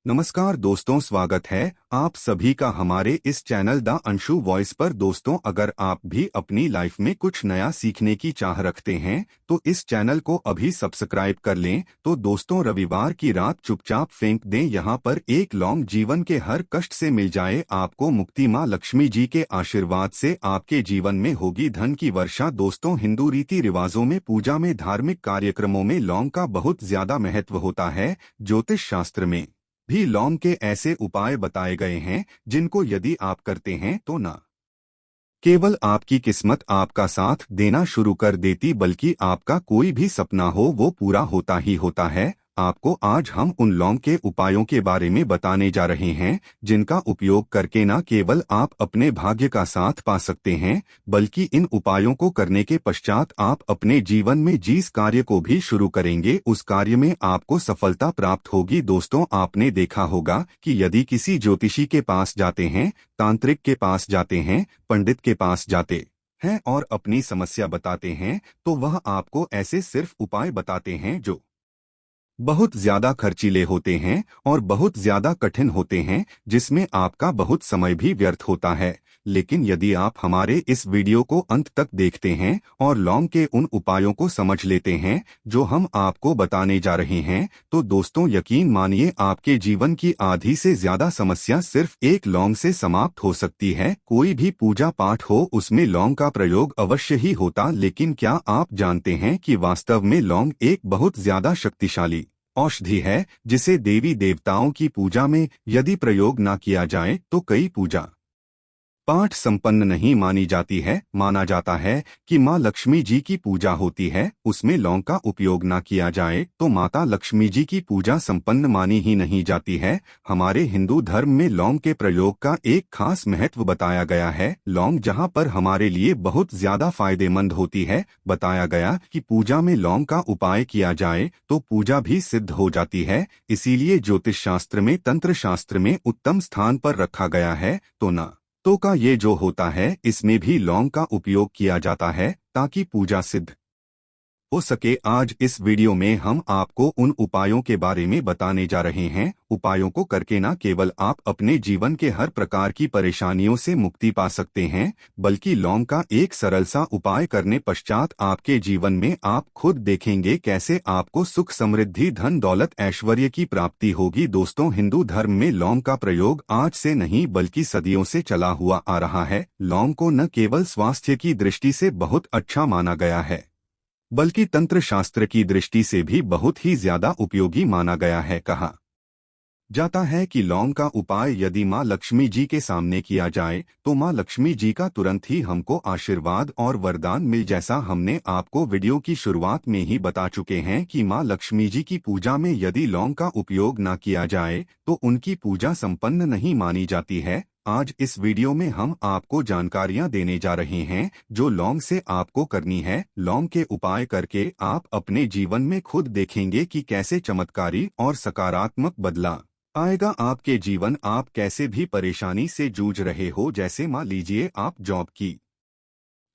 नमस्कार दोस्तों, स्वागत है आप सभी का हमारे इस चैनल द अंशु वॉइस पर। दोस्तों, अगर आप भी अपनी लाइफ में कुछ नया सीखने की चाह रखते हैं तो इस चैनल को अभी सब्सक्राइब कर लें। तो दोस्तों, रविवार की रात चुपचाप फेंक दें, यहाँ पर एक लौंग जीवन के हर कष्ट से मिल जाए आपको मुक्ति। माँ लक्ष्मी जी के आशीर्वाद से आपके जीवन में होगी धन की वर्षा। दोस्तों, हिंदू रीति रिवाजों में, पूजा में, धार्मिक कार्यक्रमों में लौंग का बहुत ज्यादा महत्व होता है। ज्योतिष शास्त्र में भी लौंग के ऐसे उपाय बताए गए हैं जिनको यदि आप करते हैं तो न केवल आपकी किस्मत आपका साथ देना शुरू कर देती, बल्कि आपका कोई भी सपना हो वो पूरा होता ही होता है। आपको आज हम उन लौंग के उपायों के बारे में बताने जा रहे हैं जिनका उपयोग करके न केवल आप अपने भाग्य का साथ पा सकते हैं, बल्कि इन उपायों को करने के पश्चात आप अपने जीवन में जिस कार्य को भी शुरू करेंगे उस कार्य में आपको सफलता प्राप्त होगी। दोस्तों, आपने देखा होगा कि यदि किसी ज्योतिषी के पास जाते हैं, तांत्रिक के पास जाते हैं, पंडित के पास जाते हैं और अपनी समस्या बताते हैं तो वह आपको ऐसे सिर्फ उपाय बताते हैं जो बहुत ज्यादा खर्चीले होते हैं और बहुत ज्यादा कठिन होते हैं, जिसमें आपका बहुत समय भी व्यर्थ होता है। लेकिन यदि आप हमारे इस वीडियो को अंत तक देखते हैं और लौंग के उन उपायों को समझ लेते हैं जो हम आपको बताने जा रहे हैं, तो दोस्तों यकीन मानिए आपके जीवन की आधी से ज्यादा समस्या सिर्फ एक लौंग से समाप्त हो सकती है। कोई भी पूजा पाठ हो उसमें लौंग का प्रयोग अवश्य ही होता, लेकिन क्या आप जानते हैं कि वास्तव में लौंग एक बहुत ज्यादा शक्तिशाली औषधि है जिसे देवी देवताओं की पूजा में यदि प्रयोग न किया जाए तो कई पूजा पाठ संपन्न नहीं मानी जाती है। माना जाता है कि माँ लक्ष्मी जी की पूजा होती है, उसमें लौंग का उपयोग न किया जाए तो माता लक्ष्मी जी की पूजा संपन्न मानी ही नहीं जाती है। हमारे हिंदू धर्म में लौंग के प्रयोग का एक खास महत्व बताया गया है। लौंग जहाँ पर हमारे लिए बहुत ज्यादा फायदेमंद होती है, बताया गया कि पूजा में लौंग का उपाय किया जाए तो पूजा भी सिद्ध हो जाती है। इसीलिए ज्योतिष शास्त्र में, तंत्र शास्त्र में उत्तम स्थान पर रखा गया है। तो का ये जो होता है इसमें भी लौंग का उपयोग किया जाता है ताकि पूजा सिद्ध हो सके। आज इस वीडियो में हम आपको उन उपायों के बारे में बताने जा रहे हैं। उपायों को करके न केवल आप अपने जीवन के हर प्रकार की परेशानियों से मुक्ति पा सकते हैं, बल्कि लौंग का एक सरल सा उपाय करने पश्चात आपके जीवन में आप खुद देखेंगे कैसे आपको सुख, समृद्धि, धन दौलत, ऐश्वर्य की प्राप्ति होगी। दोस्तों, हिंदू धर्म में लौंग का प्रयोग आज से नहीं बल्कि सदियों से चला हुआ आ रहा है। लौंग को न केवल स्वास्थ्य की दृष्टि से बहुत अच्छा माना गया है, बल्कि तंत्र शास्त्र की दृष्टि से भी बहुत ही ज्यादा उपयोगी माना गया है। कहा जाता है कि लौंग का उपाय यदि माँ लक्ष्मी जी के सामने किया जाए तो माँ लक्ष्मी जी का तुरंत ही हमको आशीर्वाद और वरदान मिल। जैसा हमने आपको वीडियो की शुरुआत में ही बता चुके हैं कि माँ लक्ष्मी जी की पूजा में यदि लौंग का उपयोग न किया जाए तो उनकी पूजा संपन्न नहीं मानी जाती है। आज इस वीडियो में हम आपको जानकारियां देने जा रहे हैं जो लौंग से आपको करनी है। लौंग के उपाय करके आप अपने जीवन में खुद देखेंगे कि कैसे चमत्कारी और सकारात्मक बदलाव आएगा आपके जीवन। आप कैसे भी परेशानी से जूझ रहे हो, जैसे मान लीजिए आप जॉब की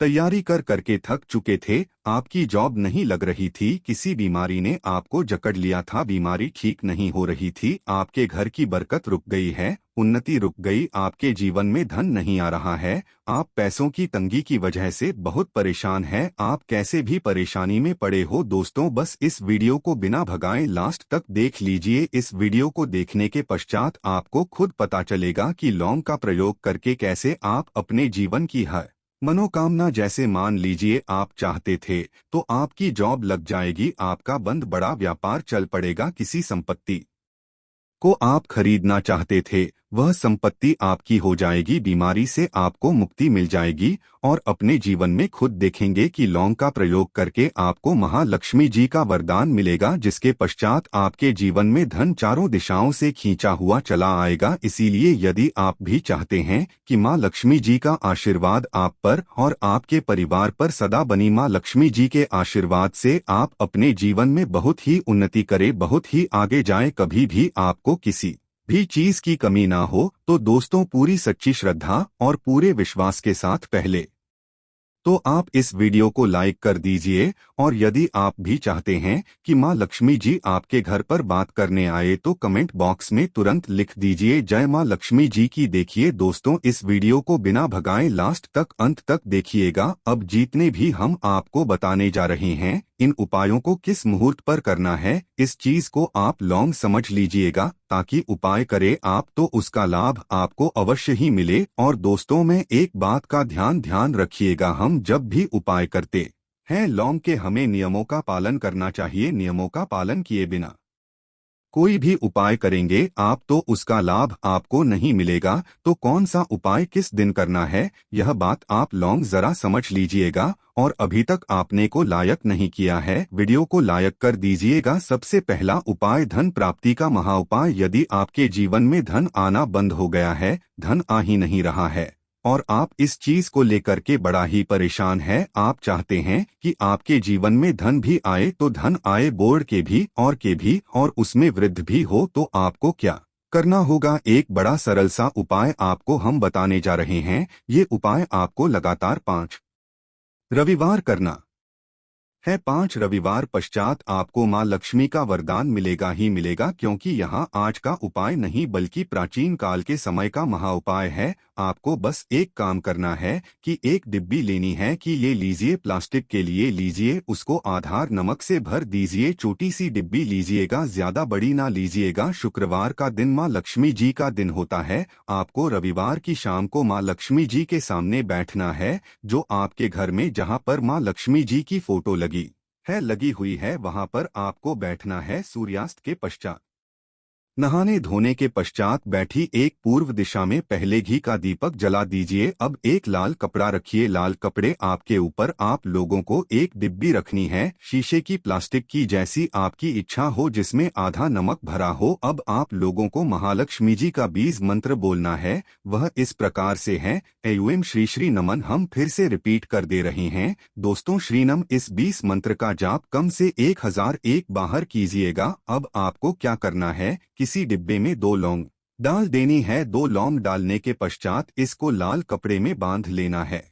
तैयारी करके थक चुके थे, आपकी जॉब नहीं लग रही थी, किसी बीमारी ने आपको जकड़ लिया था, बीमारी ठीक नहीं हो रही थी, आपके घर की बरकत रुक गई है, उन्नति रुक गई, आपके जीवन में धन नहीं आ रहा है, आप पैसों की तंगी की वजह से बहुत परेशान हैं, आप कैसे भी परेशानी में पड़े हो। दोस्तों, बस इस वीडियो को बिना भगाए लास्ट तक देख लीजिए। इस वीडियो को देखने के पश्चात आपको खुद पता चलेगा कि लौंग का प्रयोग करके कैसे आप अपने जीवन की हर मनोकामना, जैसे मान लीजिए आप चाहते थे तो आपकी जॉब लग जाएगी, आपका बंद बड़ा व्यापार चल पड़ेगा, किसी संपत्ति को आप खरीदना चाहते थे वह संपत्ति आपकी हो जाएगी, बीमारी से आपको मुक्ति मिल जाएगी और अपने जीवन में खुद देखेंगे कि लौंग का प्रयोग करके आपको महालक्ष्मी जी का वरदान मिलेगा, जिसके पश्चात आपके जीवन में धन चारों दिशाओं से खींचा हुआ चला आएगा। इसीलिए यदि आप भी चाहते हैं कि माँ लक्ष्मी जी का आशीर्वाद आप पर और आपके परिवार पर सदा बनी, माँ लक्ष्मी जी के आशीर्वाद से आप अपने जीवन में बहुत ही उन्नति करें, बहुत ही आगे जाएं, कभी भी आपको किसी भी चीज की कमी ना हो, तो दोस्तों पूरी सच्ची श्रद्धा और पूरे विश्वास के साथ पहले तो आप इस वीडियो को लाइक कर दीजिए। और यदि आप भी चाहते हैं कि माँ लक्ष्मी जी आपके घर पर बात करने आए तो कमेंट बॉक्स में तुरंत लिख दीजिए जय माँ लक्ष्मी जी की। देखिए दोस्तों, इस वीडियो को बिना भगाए लास्ट तक अंत तक देखिएगा। अब जितने भी हम आपको बताने जा रहे हैं, इन उपायों को किस मुहूर्त पर करना है, इस चीज को आप लॉन्ग समझ लीजिएगा, ताकि उपाय करे आप तो उसका लाभ आपको अवश्य ही मिले। और दोस्तों, में एक बात का ध्यान रखिएगा, हम जब भी उपाय करते हैं लॉन्ग के, हमें नियमों का पालन करना चाहिए। नियमों का पालन किए बिना कोई भी उपाय करेंगे आप तो उसका लाभ आपको नहीं मिलेगा। तो कौन सा उपाय किस दिन करना है, यह बात आप लॉन्ग जरा समझ लीजिएगा। और अभी तक आपने को लायक नहीं किया है, वीडियो को लायक कर दीजिएगा। सबसे पहला उपाय धन प्राप्ति का महाउपाय। यदि आपके जीवन में धन आना बंद हो गया है, धन आ ही नहीं रहा है और आप इस चीज को लेकर के बड़ा ही परेशान है, आप चाहते हैं कि आपके जीवन में धन भी आए, तो धन आए बोर्ड के भी और उसमें वृद्धि भी हो, तो आपको क्या करना होगा? एक बड़ा सरल सा उपाय आपको हम बताने जा रहे हैं। ये उपाय आपको लगातार 5 रविवार करना है। 5 रविवार पश्चात आपको माँ लक्ष्मी का वरदान मिलेगा ही मिलेगा, क्योंकि यहाँ आज का उपाय नहीं बल्कि प्राचीन काल के समय का महाउपाय है। आपको बस एक काम करना है कि एक डिब्बी लेनी है, कि ये लीजिए, प्लास्टिक के लिए लीजिए, उसको आधार नमक से भर दीजिए। छोटी सी डिब्बी लीजिएगा, ज्यादा बड़ी ना लीजिएगा। शुक्रवार का दिन माँ लक्ष्मी जी का दिन होता है। आपको रविवार की शाम को माँ लक्ष्मी जी के सामने बैठना है। जो आपके घर में जहाँ पर माँ लक्ष्मी जी की फोटो लगी हुई है, वहां पर आपको बैठना है। सूर्यास्त के पश्चात, नहाने धोने के पश्चात बैठी एक पूर्व दिशा में पहले घी का दीपक जला दीजिए। अब एक लाल कपड़ा रखिए, लाल कपड़े आपके ऊपर आप लोगों को एक डिब्बी रखनी है, शीशे की, प्लास्टिक की, जैसी आपकी इच्छा हो, जिसमें आधा नमक भरा हो। अब आप लोगों को महालक्ष्मी जी का 20 मंत्र बोलना है। वह इस प्रकार से है, एयूएम श्री श्री नमन। हम फिर से रिपीट कर दे रहे हैं दोस्तों, श्रीनम। इस 20 मंत्र का जाप कम से 1001 बाहर कीजिएगा। अब आपको क्या करना है, किसी डिब्बे में 2 लौंग डाल देनी है। 2 लौंग डालने के पश्चात इसको लाल कपड़े में बांध लेना है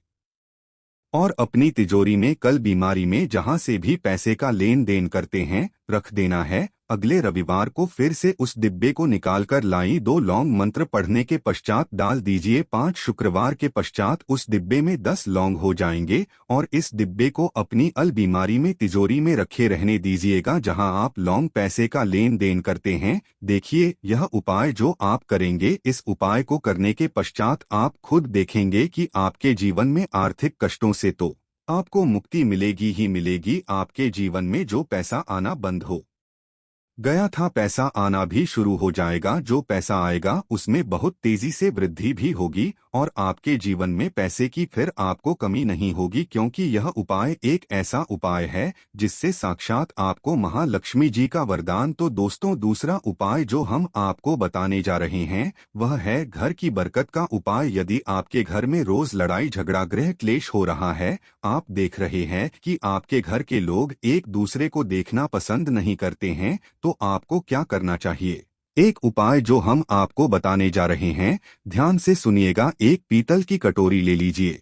और अपनी तिजोरी में, कल बीमारी में जहां से भी पैसे का लेन देन करते हैं, रख देना है। अगले रविवार को फिर से उस डिब्बे को निकालकर लाई 2 लौंग मंत्र पढ़ने के पश्चात डाल दीजिए। 5 शुक्रवार के पश्चात उस डिब्बे में 10 लौंग हो जाएंगे और इस डिब्बे को अपनी अल बीमारी में तिजोरी में रखे रहने दीजिएगा, जहां आप लौंग पैसे का लेन देन करते हैं। देखिए, यह उपाय जो आप करेंगे, इस उपाय को करने के पश्चात आप खुद देखेंगे कि आपके जीवन में आर्थिक कष्टों से तो आपको मुक्ति मिलेगी ही मिलेगी। आपके जीवन में जो पैसा आना बंद हो गया था, पैसा आना भी शुरू हो जाएगा। जो पैसा आएगा उसमें बहुत तेजी से वृद्धि भी होगी और आपके जीवन में पैसे की फिर आपको कमी नहीं होगी, क्योंकि यह उपाय एक ऐसा उपाय है जिससे साक्षात आपको महालक्ष्मी जी का वरदान। तो दोस्तों, दूसरा उपाय जो हम आपको बताने जा रहे हैं वह है घर की बरकत का उपाय। यदि आपके घर में रोज लड़ाई झगड़ा गृह क्लेश हो रहा है, आप देख रहे हैं कि आपके घर के लोग एक दूसरे को देखना पसंद नहीं करते हैं, तो आपको क्या करना चाहिए? एक उपाय जो हम आपको बताने जा रहे हैं, ध्यान से सुनिएगा। एक पीतल की कटोरी ले लीजिए,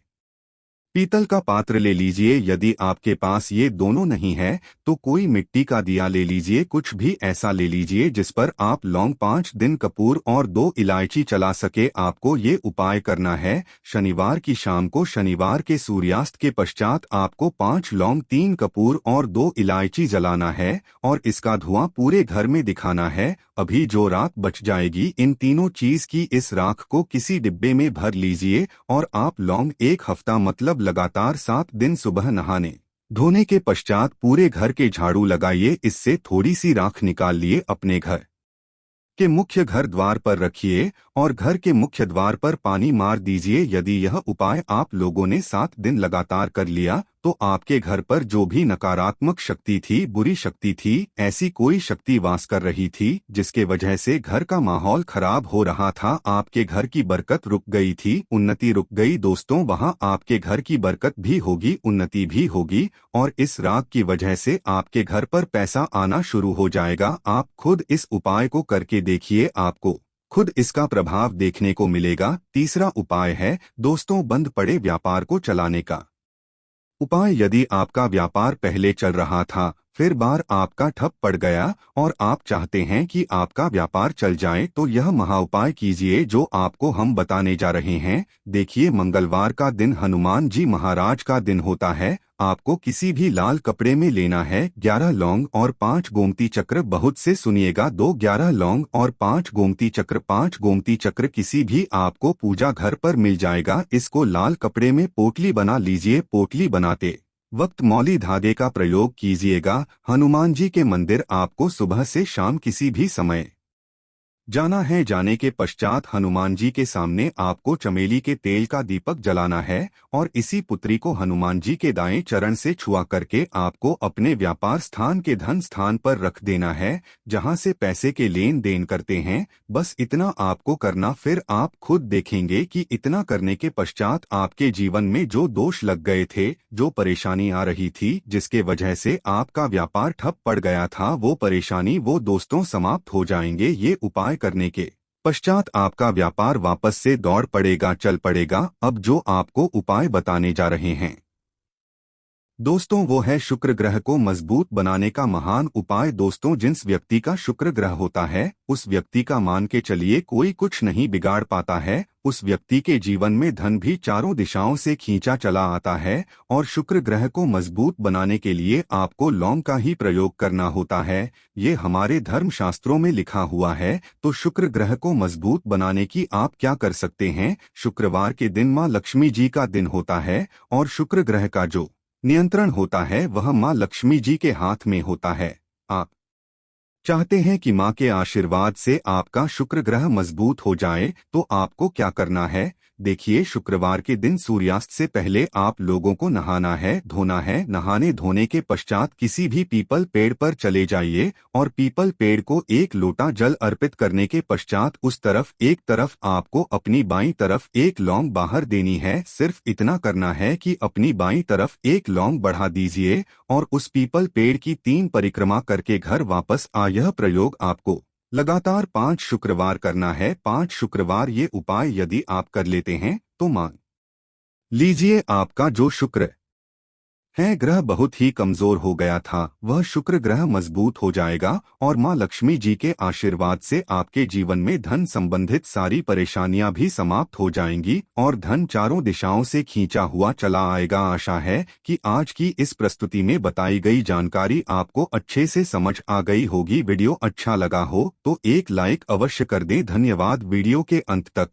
पीतल का पात्र ले लीजिए। यदि आपके पास ये दोनों नहीं है तो कोई मिट्टी का दिया ले लीजिए, कुछ भी ऐसा ले लीजिए जिस पर आप लौंग, 5 दिन कपूर और 2 इलायची चला सके। आपको ये उपाय करना है शनिवार की शाम को। शनिवार के सूर्यास्त के पश्चात आपको 5 लौंग, 3 कपूर और 2 इलायची जलाना है और इसका धुआं पूरे घर में दिखाना है। अभी जो राख बच जाएगी, इन तीनों चीज की, इस राख को किसी डिब्बे में भर लीजिए और आप लौंग 1 हफ्ता मतलब लगातार 7 दिन सुबह नहाने धोने के पश्चात पूरे घर के झाड़ू लगाइए। इससे थोड़ी सी राख निकाल लिए, अपने घर के मुख्य घर द्वार पर रखिए और घर के मुख्य द्वार पर पानी मार दीजिए। यदि यह उपाय आप लोगों ने 7 दिन लगातार कर लिया तो आपके घर पर जो भी नकारात्मक शक्ति थी, बुरी शक्ति थी, ऐसी कोई शक्ति वास कर रही थी जिसके वजह से घर का माहौल खराब हो रहा था, आपके घर की बरकत रुक गई थी, उन्नति रुक गई। दोस्तों, वहां आपके घर की बरकत भी होगी, उन्नति भी होगी और इस राग की वजह से आपके घर पर पैसा आना शुरू हो जाएगा। आप खुद इस उपाय को करके देखिए, आपको खुद इसका प्रभाव देखने को मिलेगा। तीसरा उपाय है दोस्तों, बंद पड़े व्यापार को चलाने का। उपाय: यदि आपका व्यापार पहले चल रहा था, फिर बार आपका ठप पड़ गया और आप चाहते हैं कि आपका व्यापार चल जाए, तो यह महाउपाय कीजिए जो आपको हम बताने जा रहे हैं। देखिए, मंगलवार का दिन हनुमान जी महाराज का दिन होता है। आपको किसी भी लाल कपड़े में लेना है 11 लौंग और 5 गोमती चक्र। बहुत से सुनिएगा, 11 लौंग और 5 गोमती चक्र। 5 गोमती चक्र किसी भी आपको पूजा घर पर मिल जाएगा। इसको लाल कपड़े में पोटली बना लीजिए। पोटली बनाते वक्त मौली धागे का प्रयोग कीजिएगा। हनुमान जी के मंदिर आपको सुबह से शाम किसी भी समय जाना है। जाने के पश्चात हनुमान जी के सामने आपको चमेली के तेल का दीपक जलाना है और इसी पुत्री को हनुमान जी के दाएं चरण से छुआ करके आपको अपने व्यापार स्थान के धन स्थान पर रख देना है, जहां से पैसे के लेन देन करते हैं। बस इतना आपको करना। फिर आप खुद देखेंगे कि इतना करने के पश्चात आपके जीवन में जो दोष लग गए थे, जो परेशानी आ रही थी, जिसके वजह से आपका व्यापार ठप पड़ गया था, वो परेशानी, वो दोस्तों समाप्त हो जाएंगे। ये उपाय करने के पश्चात आपका व्यापार वापस से दौड़ पड़ेगा, चल पड़ेगा। अब जो आपको उपाय बताने जा रहे हैं दोस्तों, वो है शुक्र ग्रह को मजबूत बनाने का महान उपाय। दोस्तों, जिस व्यक्ति का शुक्र ग्रह होता है, उस व्यक्ति का मान के चलिए कोई कुछ नहीं बिगाड़ पाता है। उस व्यक्ति के जीवन में धन भी चारों दिशाओं से खींचा चला आता है। और शुक्र ग्रह को मजबूत बनाने के लिए आपको लौंग का ही प्रयोग करना होता है। ये हमारे धर्म शास्त्रों में लिखा हुआ है। तो शुक्र ग्रह को मजबूत बनाने की आप क्या कर सकते हैं? शुक्रवार के दिन माँ लक्ष्मी जी का दिन होता है और शुक्र ग्रह का जो नियंत्रण होता है वह माँ लक्ष्मी जी के हाथ में होता है। आप चाहते हैं कि माँ के आशीर्वाद से आपका शुक्र ग्रह मजबूत हो जाए, तो आपको क्या करना है? देखिए, शुक्रवार के दिन सूर्यास्त से पहले आप लोगों को नहाना है, धोना है। नहाने धोने के पश्चात किसी भी पीपल पेड़ पर चले जाइए और पीपल पेड़ को 1 लोटा जल अर्पित करने के पश्चात उस तरफ एक तरफ आपको अपनी बाईं तरफ 1 लौंग बाहर देनी है। सिर्फ इतना करना है कि अपनी बाईं तरफ 1 लौंग बढ़ा दीजिए और उस पीपल पेड़ की 3 परिक्रमा करके घर वापस आ। यह प्रयोग आपको लगातार 5 शुक्रवार करना है। 5 शुक्रवार ये उपाय यदि आप कर लेते हैं तो मान लीजिए आपका जो शुक्र है ग्रह बहुत ही कमजोर हो गया था, वह शुक्र ग्रह मजबूत हो जाएगा और माँ लक्ष्मी जी के आशीर्वाद से आपके जीवन में धन संबंधित सारी परेशानियां भी समाप्त हो जाएंगी और धन चारों दिशाओं से खींचा हुआ चला आएगा। आशा है कि आज की इस प्रस्तुति में बताई गई जानकारी आपको अच्छे से समझ आ गई होगी। वीडियो अच्छा लगा हो तो एक लाइक अवश्य कर दें। धन्यवाद वीडियो के अंत तक